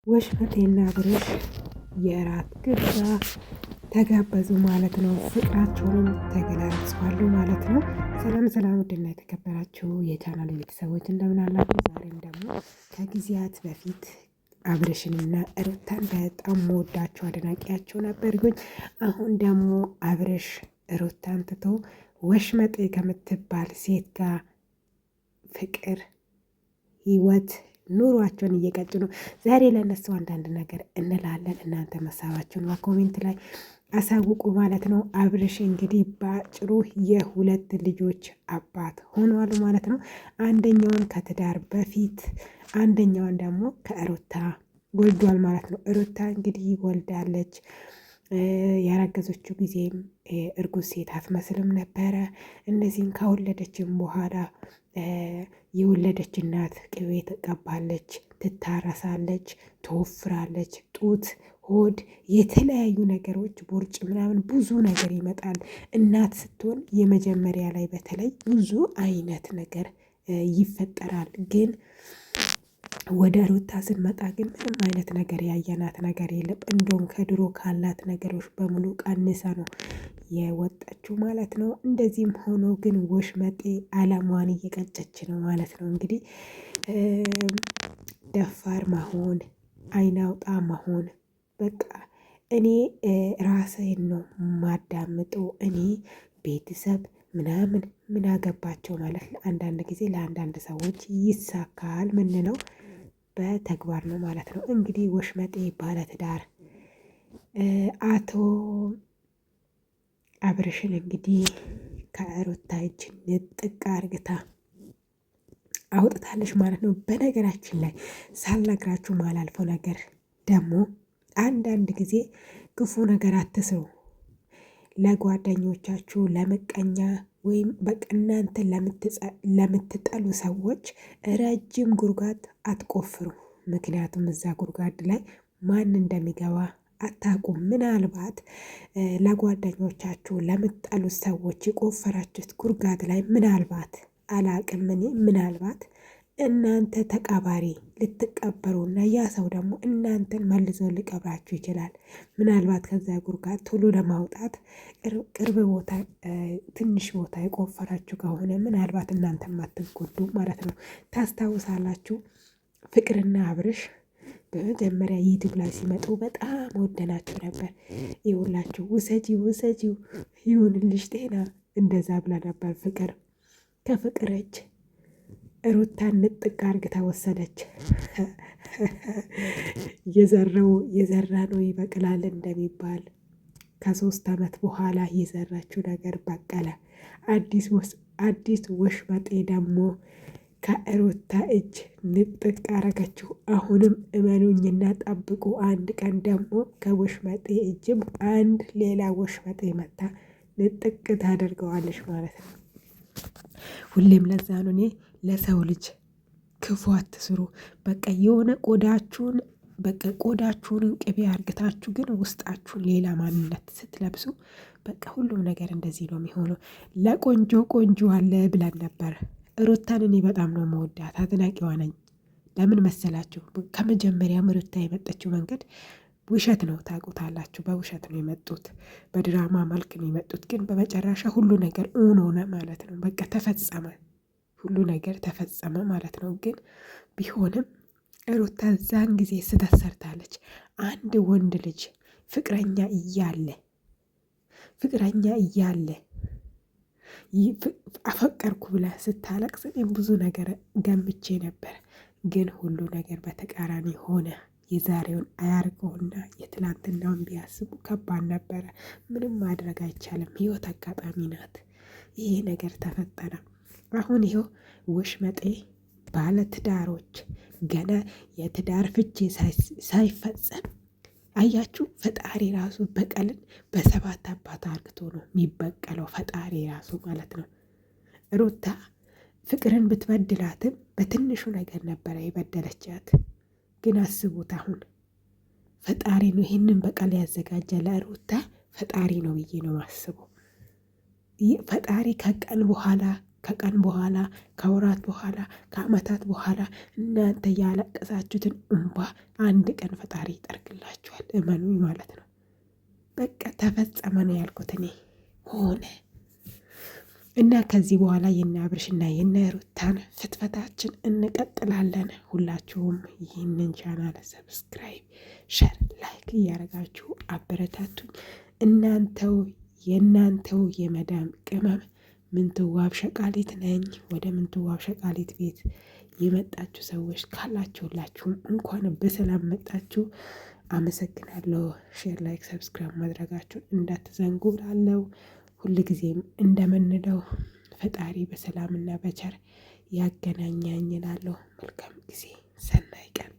ወሽመጤና አብርሽ የእራት ግብዣ ተጋበዙ ማለት ነው። ፍቅራቸውንም ተገላጽዋሉ ማለት ነው። ሰላም ሰላም፣ ውድና የተከበራችሁ የቻናል ቤተሰቦች እንደምን አላችሁ? ዛሬም ደግሞ ከጊዜያት በፊት አብርሽንና ሩታን በጣም መወዳቸው አድናቂያቸው ነበርኩኝ። አሁን ደግሞ አብርሽ ሩታን ትቶ ወሽመጤ ከምትባል ሴት ጋር ፍቅር ህይወት ኑሯቸውን እየቀጭ ነው። ዛሬ ለእነሱ አንዳንድ ነገር እንላለን። እናንተ መሳባችሁን በኮሜንት ላይ አሳውቁ ማለት ነው። አብርሽ እንግዲህ በአጭሩ የሁለት ልጆች አባት ሆኗል ማለት ነው። አንደኛውን ከትዳር በፊት አንደኛውን ደግሞ ከሩታ ወልዷል ማለት ነው። ሩታ እንግዲህ ወልዳለች። ያረገዘችው ጊዜም እርጉዝ ሴት አትመስልም ነበረ። እነዚህን ከወለደችም በኋላ የወለደች እናት ቅቤ ትቀባለች፣ ትታረሳለች፣ ትወፍራለች። ጡት፣ ሆድ፣ የተለያዩ ነገሮች ቦርጭ ምናምን ብዙ ነገር ይመጣል። እናት ስትሆን የመጀመሪያ ላይ በተለይ ብዙ አይነት ነገር ይፈጠራል። ግን ወደ ሩታ ስንመጣ ግን ምንም አይነት ነገር ያየናት ነገር የለም። እንደውም ከድሮ ካላት ነገሮች በሙሉ ቀንሳ ነው የወጣችው ማለት ነው። እንደዚህም ሆኖ ግን ወሽመጤ አላማዋን እየቀጨች ነው ማለት ነው። እንግዲህ ደፋር መሆን፣ አይን አውጣ መሆን፣ በቃ እኔ ራሴን ነው ማዳምጠው፣ እኔ ቤተሰብ ምናምን ምን አገባቸው ማለት አንዳንድ ጊዜ ለአንዳንድ ሰዎች ይሳካል ምንለው በተግባር ነው ማለት ነው። እንግዲህ ወሽመጤ ባለትዳር አቶ አብርሽን እንግዲህ ከሩታ እጅ ንጥቅ አርግታ አውጥታለች ማለት ነው። በነገራችን ላይ ሳልነግራችሁ ማላልፈው ነገር ደግሞ አንዳንድ ጊዜ ክፉ ነገር አትስሩ። ለጓደኞቻችሁ፣ ለምቀኛ ወይም በቃ እናንተን ለምትጠሉ ሰዎች ረጅም ጉድጓድ አትቆፍሩ። ምክንያቱም እዛ ጉድጓድ ላይ ማን እንደሚገባ አታውቁም። ምናልባት ለጓደኞቻችሁ ለምትጠሉት ሰዎች የቆፈራችሁት ጉድጓድ ላይ ምናልባት አላቅም እኔ ምናልባት እናንተ ተቀባሪ ልትቀበሩና ያ ሰው ደግሞ እናንተን መልሶ ሊቀብራችሁ ይችላል። ምናልባት ከዛ ጉድጓድ ቶሎ ለማውጣት ቅርብ ቦታ ትንሽ ቦታ የቆፈራችሁ ከሆነ ምናልባት እናንተን አትጎዱ ማለት ነው። ታስታውሳላችሁ ፍቅርና አብርሽ በመጀመሪያ ዩቲዩብ ላይ ሲመጡ በጣም ወደናችሁ ነበር። ይኸውላችሁ ውሰጂው ይሁንልሽ ጤና እንደዛ ብላ ነበር ፍቅር። ከፍቅር እጅ ሩታን ንጥቅ አርግታ ወሰደች። የዘራ ነው ይበቅላል እንደሚባል ከ3 ዓመት በኋላ የዘራችው ነገር በቀለ። አዲስ ወሽመጤ ደግሞ ከሩታ እጅ ንጥቅ አረገችው። አሁንም እመኑኝና ጠብቁ፣ አንድ ቀን ደግሞ ከወሽመጤ እጅም አንድ ሌላ ወሽመጤ መታ ንጥቅ ታደርገዋለች ማለት ነው። ሁሌም ለዛ ነው እኔ ለሰው ልጅ ክፉ አትስሩ። በቃ የሆነ ቆዳችሁን ቅቤ አርግታችሁ ግን ውስጣችሁን ሌላ ማንነት ስትለብሱ በቃ ሁሉም ነገር እንደዚህ ነው የሚሆነው። ለቆንጆ ቆንጆ አለ ብለን ነበር። ሩታን እኔ በጣም ነው መወዳት፣ አድናቂዋ ነኝ። ለምን መሰላችሁ? ከመጀመሪያም ሩታ የመጠችው መንገድ ውሸት ነው፣ ታውቁታላችሁ። በውሸት ነው የመጡት፣ በድራማ መልክ ነው የመጡት። ግን በመጨረሻ ሁሉ ነገር እውን ሆነ ማለት ነው። በቃ ተፈጸመ፣ ሁሉ ነገር ተፈጸመ ማለት ነው። ግን ቢሆንም ሩታ ዛን ጊዜ ስህተት ሰርታለች። አንድ ወንድ ልጅ ፍቅረኛ እያለ አፈቀርኩ ብላ ስታለቅስ እኔም ብዙ ነገር ገምቼ ነበር። ግን ሁሉ ነገር በተቃራኒ ሆነ። የዛሬውን አያርገውና የትላንትናውን ቢያስቡ ከባድ ነበረ። ምንም ማድረግ አይቻልም። ህይወት አጋጣሚ ናት። ይሄ ነገር ተፈጠረ። አሁን ይኸው ወሽመጤ ባለትዳሮች ገና የትዳር ፍቺ ሳይፈጸም አያችሁ፣ ፈጣሪ ራሱ በቀልን በ7 አባት አርግቶ ነው የሚበቀለው። ፈጣሪ ራሱ ማለት ነው። ሩታ ፍቅርን ብትበድላትም በትንሹ ነገር ነበረ የበደለቻት። ግን አስቡት፣ አሁን ፈጣሪ ነው ይህንን በቀል ያዘጋጀ ለሩታ ፈጣሪ ነው ብዬ ነው ማስበው። ፈጣሪ ከቀን በኋላ ከቀን በኋላ ከወራት በኋላ ከአመታት በኋላ እናንተ ያለቀሳችሁትን እንባ አንድ ቀን ፈጣሪ ይጠርግላችኋል። እመኑኝ ማለት ነው። በቃ ተፈጸመ ነው ያልኩት እኔ ሆነ እና ከዚህ በኋላ የነ አብርሽና የነ ሩታን ፍትፈታችን እንቀጥላለን። ሁላችሁም ይህንን ቻናል ሰብስክራይብ፣ ሸር፣ ላይክ እያደረጋችሁ አበረታቱኝ። የእናንተው የመዳም ቅመም ምንትዋብ ሸቃሊት ነኝ። ወደ ምንትዋብ ሸቃሊት ቤት የመጣችሁ ሰዎች ካላችሁላችሁም እንኳን በሰላም መጣችሁ። አመሰግናለሁ። ሼር፣ ላይክ፣ ሰብስክራይብ ማድረጋችሁን እንዳትዘንጉ ላለው ሁልጊዜም እንደምንለው ፈጣሪ በሰላምና በቸር ያገናኛኝ እላለሁ። መልካም ጊዜ፣ ሰናይ ቀን